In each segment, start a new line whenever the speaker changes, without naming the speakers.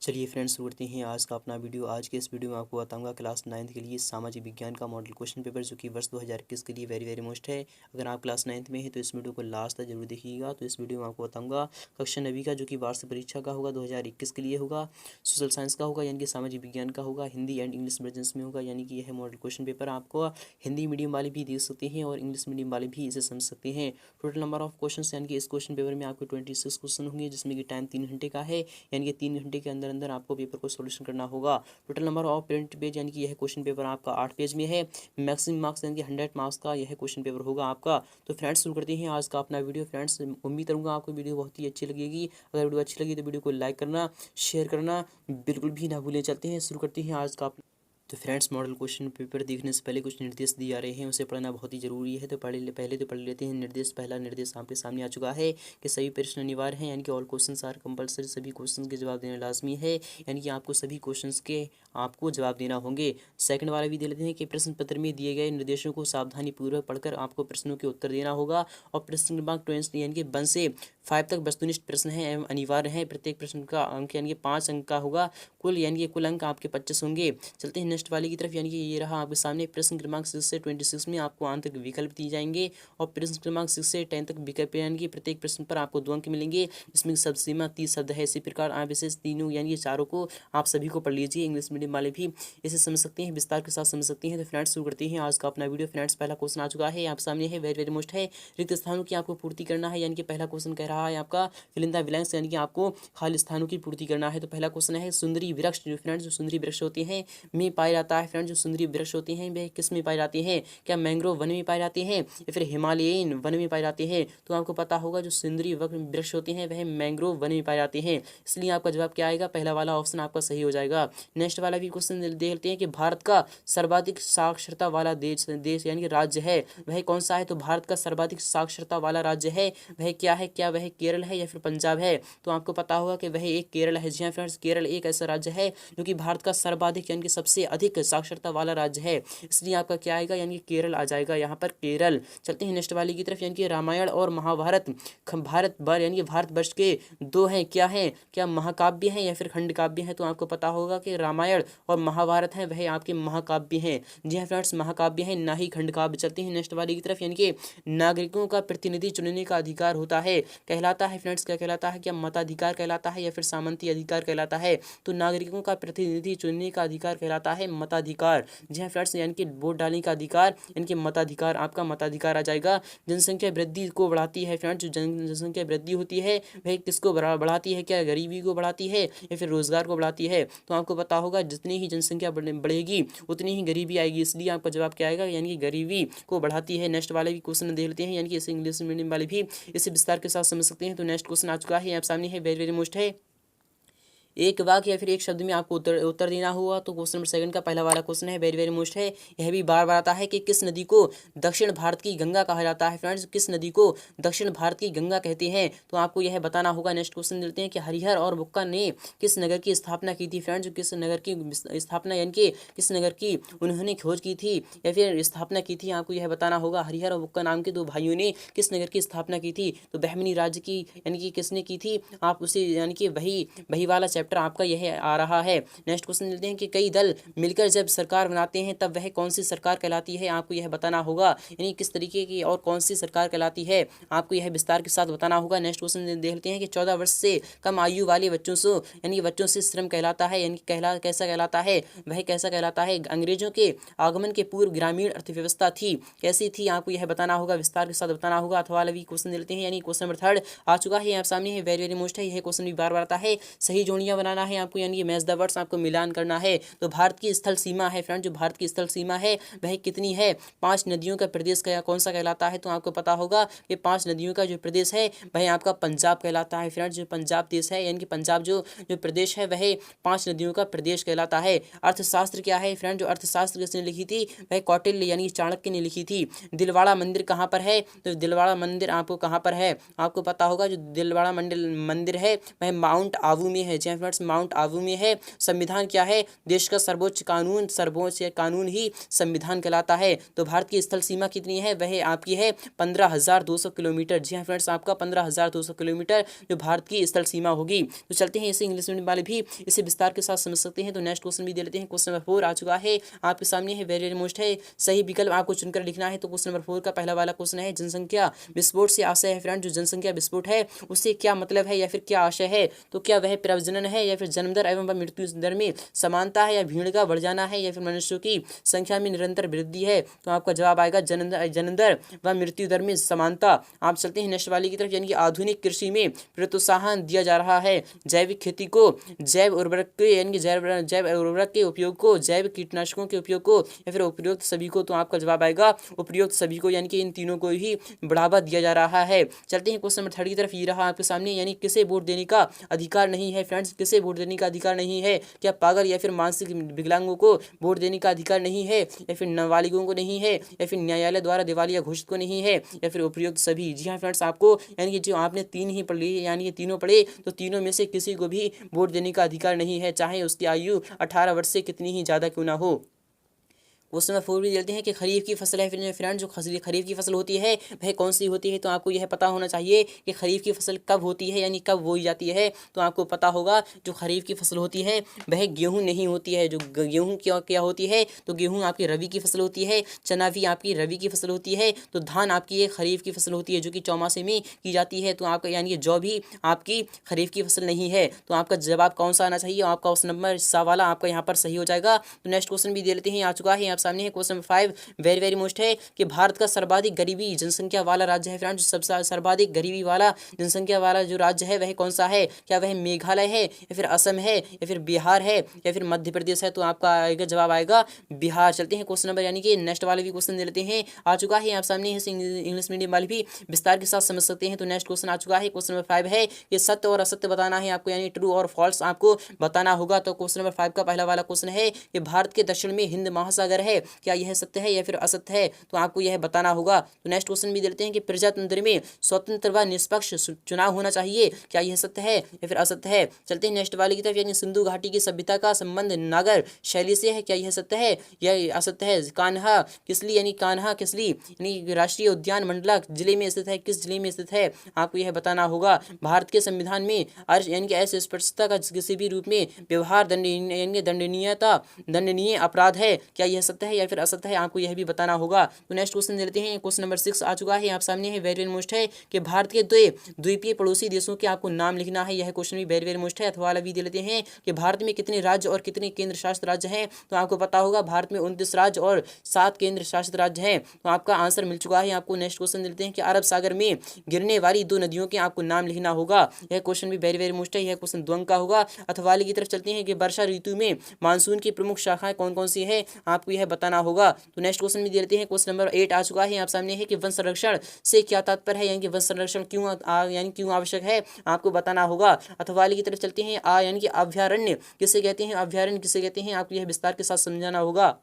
चलिए फ्रेंड्स, शुरू करते हैं आज का अपना वीडियो। आज के इस वीडियो में आपको बताऊंगा क्लास 9th के लिए सामाजिक विज्ञान का मॉडल क्वेश्चन पेपर जो कि वर्ष 2021 के लिए वेरी मोस्ट है। अगर आप क्लास 9th में हैं तो इस वीडियो को लास्ट तक जरूर देखिएगा। तो इस वीडियो में आपको बताऊंगा कक्षा 9वीं का जो कि वार्षिक परीक्षा का होगा 2021 के लिए होगा, सोशल साइंस का होगा यानी कि सामाजिक विज्ञान का होगा, हिंदी एंड इंग्लिश वर्जन्स में होगा। यानी कि यह मॉडल क्वेश्चन पेपर आपको हिंदी मीडियम वाले भी देख सकते हैं और इंग्लिश मीडियम वाले भी इसे समझ सकते हैं। टोटल नंबर ऑफ क्वेश्चन यानी कि इस क्वेश्चन पेपर में आपको 26 क्वेश्चन होंगे, जिसमें कि टाइम 3 घंटे का है। यानी कि 3 घंटे के अंदर अंदर आपको पेपर को सोल्यूशन करना होगा। Total number of print page यानी कि यह क्वेश्चन पेपर आपका 8 पेज में है। मैक्सिमम मार्क्स यानी कि 100 मार्क्स का यह क्वेश्चन पेपर होगा आपका। तो फ्रेंड्स, शुरू करते हैं आज का अपना वीडियो। फ्रेंड्स, उम्मीद करूंगा आपको वीडियो बहुत ही अच्छी लगेगी। अगर वीडियो अच्छी लगी तो वीडियो को लाइक करना, शेयर करना बिल्कुल भी ना भूलें। चलते हैं, शुरू करते हैं आज का। तो फ्रेंड्स, मॉडल क्वेश्चन पेपर देखने से पहले कुछ निर्देश दिए जा रहे हैं, उसे पढ़ना बहुत ही जरूरी है। तो पहले तो पढ़ लेते हैं निर्देश। पहला निर्देश आपके सामने आ चुका है कि सभी प्रश्न अनिवार्य हैं, यानी कि ऑल क्वेश्चंस आर कंपलसरी। सभी क्वेश्चंस के जवाब देना लाजमी है, यानी कि आपको सभी क्वेश्चंस के आपको जवाब देना होंगे। सेकंड वाला भी दे लेते हैं कि प्रश्न पत्र में दिए गए निर्देशों को सावधानी पूर्वक पढ़कर आपको प्रश्नों के उत्तर देना होगा। और प्रश्न क्रमांक 20 यानी कि 1 से 5 तक वस्तुनिष्ठ प्रश्न हैं एवं अनिवार्य हैं। प्रत्येक प्रश्न का अंक यानी कि 5 अंक का होगा कुल, यानी कि कुल अंक आपके 25 होंगे। चलते हैं नेक्स्ट वाले की तरफ। यानी कि ये रहा आपके सामने प्रश्न क्रमांक 6 से 26 में आपको आंतरिक विकल्प दिए जाएंगे। और प्रश्न क्रमांक 6 से 10 तक विकल्प यानी कि प्रत्येक प्रश्न पर आपको 2 अंक मिलेंगे। इसमें शब्द सीमा 30 शब्द है। इसी प्रकार आप इसे तीनों यानी कि चारों को आप सभी को पढ़ लीजिए। इंग्लिश मीडियम वाले भी इसे समझ सकते हैं, विस्तार के साथ समझ सकते हैं। तो फ्रेंड्स, शुरू करते हैं आज का अपना वीडियो। फ्रेंड्स, पहला क्वेश्चन आ चुका है, आप सामने है, वेरी मोस्ट है। रिक्त स्थानों की आपको पूर्ति करना है। यानी कि पहला क्वेश्चन कह रहा है आपका फिल इन द ब्लैंक्स, यानी कि आपको खाली स्थानों की पूर्ति करना है। तो पहला क्वेश्चन है सुंदरी वृक्ष। जो फ्रेंड्स, जो सुंदरी वृक्ष होते हैं में पाया जाता है। फ्रेंड्स, जो सुंदरी वृक्ष होते हैं वे किस में पाए जाते हैं? क्या मैंग्रोव वन में पाए जाते हैं या फिर हिमालयन वन में पाए जाते हैं? तो आपको पता होगा जो सुंदरी वृक्ष होते हैं वह मैंग्रोव वन में पाए जाते हैं। इसलिए आपका जवाब क्या आएगा? पहला वाला ऑप्शन आपका सही हो जाएगा। नेक्स्ट वाला भी क्वेश्चन देखते हैं कि भारत का सर्वाधिक साक्षरता वाला देश यानी कि राज्य है वह कौन सा है? तो भारत का सर्वाधिक साक्षरता वाला राज्य है वह क्या है? क्या वह केरल है या फिर पंजाब है? तो आपको पता होगा कि वह एक केरल है। जी हाँ फ्रेंड्स, केरल एक ऐसा राज्य है जो कि भारत का सर्वाधिक यानी कि सबसे अधिक साक्षरता वाला राज्य है। इसलिए आपका क्या आएगा? यानी कि केरल आ जाएगा यहाँ पर, केरल। चलते हैं नेक्स्ट वाली की तरफ। यानी कि रामायण और महाभारत यानी कि भारतवर्ष के 2 हैं, क्या हैं? क्या महाकाव्य हैं या फिर खंड काव्य हैं? तो आपको पता होगा कि रामायण और महाभारत है वह आपके महाकाव्य हैं। जी हाँ फ्रेंड्स, महाकाव्य हैं, ना ही खंड काव्य। चलते हैं नेक्स्ट वाली की तरफ। यानी कि नागरिकों का प्रतिनिधि चुनने का अधिकार होता है, कहलाता है फ्रेंड्स, क्या कहलाता है? क्या मताधिकार कहलाता है या फिर सामंती अधिकार कहलाता है? तो नागरिकों का प्रतिनिधि चुनने का अधिकार कहलाता है मताधिकार। जी हाँ फ्रेंड्स, यानी कि वोट डालने का अधिकार यानी कि मताधिकार, आपका मताधिकार आ जाएगा। जनसंख्या वृद्धि को बढ़ाती है। फ्रेंड्स, जो जनसंख्या वृद्धि होती है वह किसको बढ़ाती है? क्या गरीबी को बढ़ाती है या फिर रोजगार को बढ़ाती है? तो आपको पता होगा जितनी ही जनसंख्या बढ़ेगी उतनी ही गरीबी आएगी। इसलिए आपका जवाब क्या आएगा? यानी कि गरीबी को बढ़ाती है। नेक्स्ट वाले भी क्वेश्चन देख लेते हैं, यानी कि इसे इंग्लिश मीडियम वाले भी इसे विस्तार के साथ समझ सकते हैं। तो नेक्स्ट क्वेश्चन आ चुका है, आप सामने है, वेरी मोस्ट है। एक वाक्य या फिर एक शब्द में आपको उत्तर देना होगा। तो क्वेश्चन नंबर 2 का पहला वाला क्वेश्चन है, वेरी मोस्ट है। यह भी बार बार आता है कि किस नदी को दक्षिण भारत की गंगा कहा जाता है? फ्रेंड्स, किस नदी को दक्षिण भारत की गंगा कहते हैं? तो आपको यह बताना होगा। नेक्स्ट क्वेश्चन देते हैं कि हरिहर और बुक्का ने किस नगर की स्थापना की थी? फ्रेंड्स, किस नगर की स्थापना यानी कि किस नगर की उन्होंने खोज की थी या फिर स्थापना की थी? आपको यह बताना होगा। हरिहर और बुक्का नाम के 2 भाइयों ने किस नगर की स्थापना की थी? तो बहमनी राज्य की यानी कि किसने की थी? आप उसे यानी कि वही वाला चैप्टर आपका यह आ रहा है। नेक्स्ट क्वेश्चन लेते हैं कि कई दल मिलकर जब सरकार बनाते हैं तब वह कौन सी सरकार कहलाती है? आपको यह बताना होगा, यानी किस तरीके की और कौन सी सरकार कहलाती है आपको यह विस्तार के साथ बताना होगा। नेक्स्ट क्वेश्चन देखते हैं कि 14 वर्ष से कम आयु वाले बच्चों से यानी बच्चों से श्रम कहलाता है, यानी कैसा कहलाता है? वह कैसा कहलाता है? अंग्रेजों के आगमन के पूर्व ग्रामीण अर्थव्यवस्था थी, कैसी थी? आपको यह बताना होगा, विस्तार के साथ बताना होगा। अथवा वाला भी क्वेश्चन लेते हैं, यानी क्वेश्चन नंबर 3 आ चुका है, आप सामने है, वेरी मोस्ट है। यह क्वेश्चन भी बार बार आता है। सही जोड़ियां बनाना है आपको, यानी मैच द वर्ड्स आपको मिलान करना है। तो भारत की स्थल सीमा है फ्रेंड, जो भारत की स्थल सीमा है वह कितनी है? 5 नदियों का प्रदेश कौन सा कहलाता है? तो आपको पता होगा कि 5 नदियों का जो प्रदेश है वह आपका पंजाब कहलाता है। फ्रेंड्स, जो पंजाब देश है यानी कि पंजाब जो प्रदेश है वह 5 नदियों का प्रदेश कहलाता है। अर्थशास्त्र क्या है फ्रेंड? जो अर्थशास्त्र किसने लिखी थी? वह कौटिल्य यानी चाणक्य ने लिखी थी। दिलवाड़ा मंदिर कहाँ पर है? तो दिलवाड़ा मंदिर आपको कहाँ पर है? आपको पता होगा जो दिलवाड़ा मंदिर है वह माउंट आबू में है। जी फ्रेंड्स माउंट आबू में है। संविधान क्या है? देश का सर्वोच्च कानून ही संविधान कहलाता है। तो भारत की स्थल सीमा कितनी है? वह आपकी है 15,200 किलोमीटर। जी हाँ फ्रेंड्स, आपका 15,200 किलोमीटर जो भारत की स्थल सीमा होगी। तो चलते हैं इसे इंग्लिश मीडियम वाले भी इसे विस्तार के साथ समझ सकते हैं। तो नेक्स्ट क्वेश्चन भी दे लेते हैं। क्वेश्चन नंबर 4 आ चुका है आपके सामने है, वेरी मोस्ट है। सही विकल्प आपको चुनकर लिखना है। तो क्वेश्चन नंबर 4 का पहला वाला क्वेश्चन है, जनसंख्या विस्फोट से आशय है फ्रेंड। जो जनसंख्या विस्फोट है उससे क्या मतलब है या फिर क्या आशय है? तो क्या वह प्रजनन है या फिर जन्म दर एवं मृत्यु दर में समानता है, या भीड़ का बढ़ जाना है, या फिर मनुष्यों की संख्या में निरंतर वृद्धि है? तो आपका जवाब आएगा जन्म दर व मृत्यु दर में समानता। आप चलते हैं नेक्स्ट वाले की तरफ, यानी कि आधुनिक कृषि में प्रोत्साहन दिया जा रहा है। जैविक खेती को, जैव उर्वरक के यानी कि जैव उर्वरक के उपयोग को, जैव कीटनाशकों के उपयोग को, या फिर उपयुक्त सभी को? तो आपका जवाब आएगा उपयुक्त सभी को, यानी कि इन तीनों को ही बढ़ावा दिया जा रहा है। चलते हैं क्वेश्चन नंबर 3 की तरफ। ये रहा आपके सामने, यानी किसे वोट देने का अधिकार नहीं है फ्रेंड्स? किसे वोट देने का अधिकार नहीं है? क्या पागल या फिर मानसिक विकलांगों को वोट देने का अधिकार नहीं है, या फिर नाबालिगों को नहीं है, या फिर न्यायालय द्वारा दिवालिया घोषित को नहीं है, या फिर उपयुक्त सभी? जी हाँ फ्रेंड्स, आपको यानी कि जो आपने तीन ही पढ़ लिए, यानी कि तीनों पढ़े, तो तीनों में से किसी को भी वोट देने का अधिकार नहीं है, चाहे उसकी आयु 18 वर्ष से कितनी ही ज़्यादा क्यों ना हो। क्वेश्चन नंबर 4 भी देते हैं कि खरीफ की फसल है फ्रेंड, जो खरीफ की फसल होती है वह कौन सी होती है? तो आपको यह पता होना चाहिए कि खरीफ की फसल कब होती है, यानी कब बोई जाती है। तो आपको पता होगा जो खरीफ की फसल होती है वह गेहूं नहीं होती है। जो गेहूं क्या होती है? तो गेहूं आपकी रबी की फसल होती है, चना भी आपकी रबी की फसल होती है, तो धान आपकी एक खरीफ की फसल होती है जो कि चौमासे में की जाती है। तो आपका यानी कि जौ भी आपकी खरीफ की फसल नहीं है। तो आपका जवाब कौन सा आना चाहिए? आपका क्वेश्चन नंबर सा वाला आपका यहाँ पर सही हो जाएगा। तो नेक्स्ट क्वेश्चन भी दे लेते हैं, आ चुका है सामने है। क्वेश्चन 5 वेरी मोस्ट है कि भारत का सर्वाधिक गरीबी जनसंख्या वाला राज्य है फ्रेंड्स। सबसे सर्वाधिक गरीबी वाला जनसंख्या वाला जो राज्य है वह कौन सा है? क्या वह मेघालय है, या फिर असम है, या फिर बिहार है, या फिर मध्य प्रदेश है? तो आपका आएगा जवाब आएगा बिहार। चलते हैं क्वेश्चन नंबर यानी कि नेक्स्ट वाले भी क्वेश्चन दे लेते हैं। आ चुका है आप सामने इंग्लिश मीडियम वाले भी विस्तार के साथ समझ सकते हैं। तो नेक्स्ट क्वेश्चन आ चुका है। क्वेश्चन नंबर 5 है कि सत्य और असत्य बताना है आपको, यानी ट्रू और फॉल्स आपको बताना होगा। तो क्वेश्चन नंबर 5 का पहला वाला क्वेश्चन है कि भारत के दक्षिण में हिंद महासागर है, क्या यह सत्य है या फिर असत्य है? तो आपको यह बताना होगा। तो नेक्स्ट क्वेश्चन भी देते हैं कि प्रजातंत्र में स्वतंत्र व निष्पक्ष चुनाव होना चाहिए, क्या यह सत्य है या फिर असत्य है? चलते हैं नेक्स्ट वाले की तरफ, यानी सिंधु घाटी की सभ्यता का संबंध नागर शैली से है, क्या यह सत्य है या असत्य है? कान्हा किसली यानी राष्ट्रीय उद्यान मंडला जिले में स्थित है, किस जिले में स्थित है? आपको यह बताना होगा। भारत के संविधान में यानी कि अस्पृश्यता का किसी भी रूप में व्यवहार दंडनीय अपराध है, क्या यह सत्य है या फिर असत्य है? आपको यह भी बताना होगा। तो नेक्स्ट क्वेश्चन देते हैं। क्वेश्चन नंबर 6 आ चुका है आप सामने है, वेरी मोस्ट है कि भारत के द्वीपीय पड़ोसी देशों के आपको नाम लिखना है। यह क्वेश्चन भी वेरी मोस्ट है। अथवा भी दे लेते हैं कि भारत में कितने राज्य और कितने केंद्र शासित राज्य हैं? तो आपको पता होगा भारत में 29 राज्य और 7 केंद्र शासित राज्य हैं। तो आपका आंसर मिल चुका है आपको। नेक्स्ट क्वेश्चन देते हैं कि अरब सागर में गिरने वाली 2 नदियों के आपको नाम लिखना होगा। यह क्वेश्चन भी वेरी मोस्ट है। यह क्वेश्चन द्वंद का होगा। अथवा की तरफ चलते हैं कि वर्षा ऋतु में मानसून की प्रमुख शाखाएं कौन कौन सी है? आपको यह बताना होगा। तो नेक्स्ट क्वेश्चन भी देते हैं। क्वेश्चन नंबर 8 आ चुका है आप सामने है कि वन संरक्षण से क्या तात्पर्य है, यानी कि वन संरक्षण क्यों आवश्यक है? आपको बताना होगा। अथवा की तरफ चलते हैं। यानी कि अभ्यारण्य किसे कहते हैं? अभ्यारण्य किसे कहते हैं? आपको यह विस्तार के साथ समझाना होगा।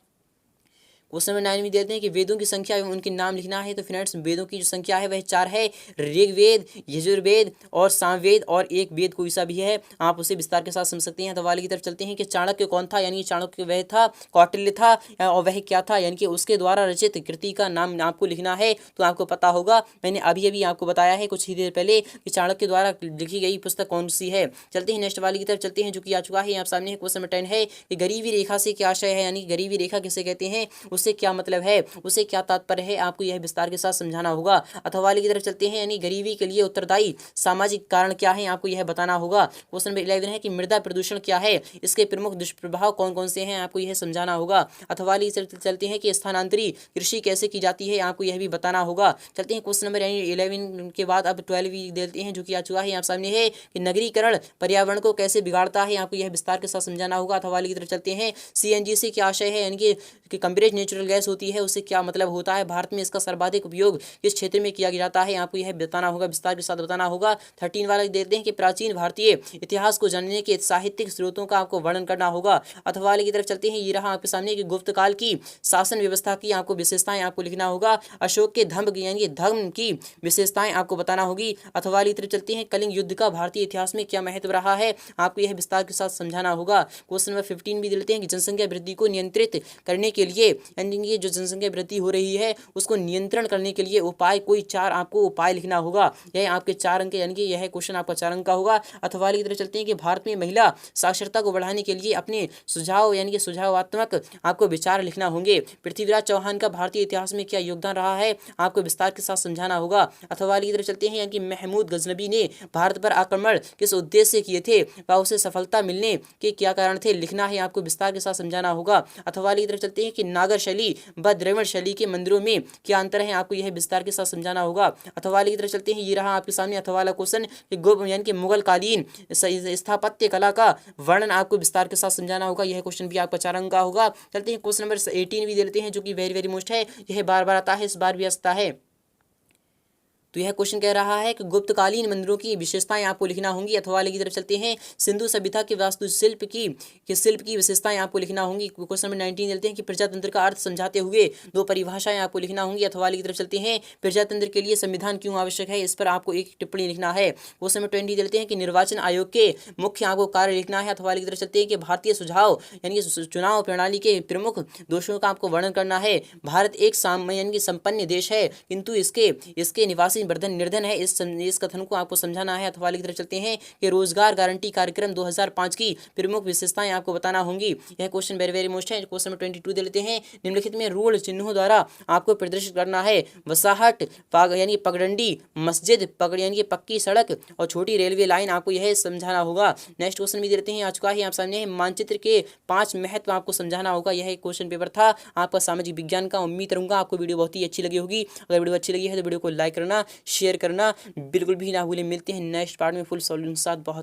क्वेश्चन नंबर 9 में देते हैं कि वेदों की संख्या एवं उनके नाम लिखना है। तो फ्रेंड्स वेदों की जो संख्या है वह 4 है। ऋग्वेद, यजुर्वेद और सामवेद, और एक वेद कोई सा भी है, आप उसे विस्तार के साथ समझ सकते हैं। तो वाले की तरफ चलते हैं कि चाणक्य कौन था, यानी चाणक्य वह था, कौटिल्य था, और वह क्या था, यानी कि उसके द्वारा रचित कृति का नाम आपको लिखना है। तो आपको पता होगा, मैंने अभी आपको बताया है कुछ ही देर पहले कि चाणक्य द्वारा लिखी गई पुस्तक कौन सी है। चलते हैं नेक्स्ट वाले की तरफ चलते हैं जो कि आ चुका है आप सामने। क्वेश्चन नंबर 10 है कि गरीबी रेखा से क्या आशय है, यानी गरीबी रेखा किसे कहते हैं, उससे क्या मतलब है, उसे क्या तात्पर्य है? आपको यह विस्तार के साथ समझाना होगा। अथवा की तरफ चलते हैं, यानी गरीबी के लिए उत्तरदायी सामाजिक कारण क्या है? आपको यह बताना होगा। क्वेश्चन नंबर 11 है कि मृदा प्रदूषण क्या है, इसके प्रमुख दुष्प्रभाव कौन कौन से हैं? आपको यह समझाना होगा। अथवा चलते हैं कि स्थानांतरी कृषि कैसे की जाती है? आपको यह भी बताना होगा। चलते हैं क्वेश्चन नंबर 11 के बाद अब 12 भी देते हैं जो कि आ चुका है आप सामने है कि नगरीकरण पर्यावरण को कैसे बिगाड़ता है? आपको यह विस्तार के साथ समझाना होगा। अथवा की तरफ चलते हैं, CNG से क्या आशय है, यानी कि कंप्रेस्ड नेचुरल गैस होती है उससे क्या मतलब होता है, भारत में इसका सर्वाधिक उपयोग किस क्षेत्र में किया जाता है, आपको यह बताना होगा, विस्तार के साथ बताना होगा। 13 वाला देते हैं कि प्राचीन भारतीय इतिहास को जानने के साहित्यिक स्रोतों का आपको वर्णन करना होगा। अथवा वाले की तरफ चलते हैं, ये रहा आपके सामने कि गुप्त काल की शासन व्यवस्था की आपको विशेषताएं आपको लिखना होगा। अशोक के धम्म यानी धर्म की विशेषताएं आपको बताना होगी। अथवा वाली तरफ चलते हैं, कलिंग युद्ध का भारतीय इतिहास में क्या महत्व रहा है, आपको यह विस्तार के साथ समझाना होगा। क्वेश्चन नंबर 15 भी देते हैं कि जनसंख्या वृद्धि को नियंत्रित करने के लिए, यानी ये जो जनसंख्या वृद्धि हो रही है उसको नियंत्रण करने के लिए उपाय, कोई 4 आपको उपाय लिखना होगा। यह आपके 4 अंक, यानी कि यह क्वेश्चन आपका 4 अंक का होगा। अथवा वाली की तरफ चलते हैं कि भारत में महिला साक्षरता को बढ़ाने के लिए अपने सुझाव, यानी कि सुझावात्मक आपको विचार लिखना होंगे। पृथ्वीराज चौहान का भारतीय इतिहास में क्या योगदान रहा है, आपको विस्तार के साथ समझाना होगा। अथवा वाली की तरफ चलते हैं, यानी कि महमूद गजनबी ने भारत पर आक्रमण किस उद्देश्य से किए थे व उसे सफलता मिलने के क्या कारण थे, लिखना है, आपको विस्तार के साथ समझाना होगा। अथवा वाली की तरफ चलते हैं कि नागर शैली व द्रविड़ शैली के मंदिरों में क्या अंतर है, आपको यह विस्तार के साथ समझाना होगा। अथवा वाली की तरफ चलते हैं, ये रहा आपके सामने अथवा वाला क्वेश्चन, यानी कि मुगल कालीन स्थापत्य कला का वर्णन आपको विस्तार के साथ समझाना होगा। यह क्वेश्चन भी आपका 4 अंक का होगा। चलते हैं क्वेश्चन नंबर 18 भी दे लेते हैं, जो कि वेरी वेरी मोस्ट है, यह बार बार आता है, इस बार भी आता है। तो यह क्वेश्चन कह रहा है कि गुप्तकालीन मंदिरों की विशेषताएं आपको लिखना होंगी। अथवा वाले की तरफ चलते हैं, सिंधु सभ्यता के वास्तुशिल्प की विशेषताएं आपको लिखना होंगी। क्वेश्चन नंबर 19 चलते हैं कि प्रजातंत्र का अर्थ समझाते हुए 2 परिभाषाएं आपको लिखना होंगी। अथवा वाले की तरफ चलते हैं, प्रजातंत्र के लिए संविधान क्यों आवश्यक है, इस पर आपको एक टिप्पणी लिखना है। क्वेश्चन नंबर 20 चलते हैं कि निर्वाचन आयोग के मुख्य आपको कार्य लिखना है। अथवा वाले की तरफ चलते हैं कि भारतीय सुझाव यानी कि चुनाव प्रणाली के प्रमुख दोषों का आपको वर्णन करना है। भारत एक यानी कि संपन्न देश है, किंतु इसके निवासी निर्धन है, इस कथन को आपको समझाना है। अथवा वाली की तरफ चलते हैं कि रोजगार गारंटी कार्यक्रम 2005 की प्रमुख विशेषताएं आपको बताना होंगी। यह क्वेश्चन वेरी वेरी मोस्ट है। क्वेश्चन नंबर 22 दे लेते हैं, निम्नलिखित में रूढ़ चिन्हों द्वारा आपको प्रदर्शित करना है। वसाहट यानी पगडंडी, मस्जिद, यानी कि पक्की सड़क और छोटी रेलवे लाइन, आपको यह समझाना होगा। नेक्स्ट क्वेश्चन भी देते हैं, आ चुका है आप सामने, मानचित्र के 5 महत्व आपको समझाना होगा। यह एक क्वेश्चन पेपर था आपका सामाजिक विज्ञान का। उम्मीद करूंगा आपको वीडियो बहुत ही अच्छी लगी होगी। अगर वीडियो अच्छी लगी है तो वीडियो को लाइक करना, शेयर करना बिल्कुल भी ना भूलें। मिलते हैं नेक्स्ट पार्ट में फुल सॉल्यूशन के साथ। बहुत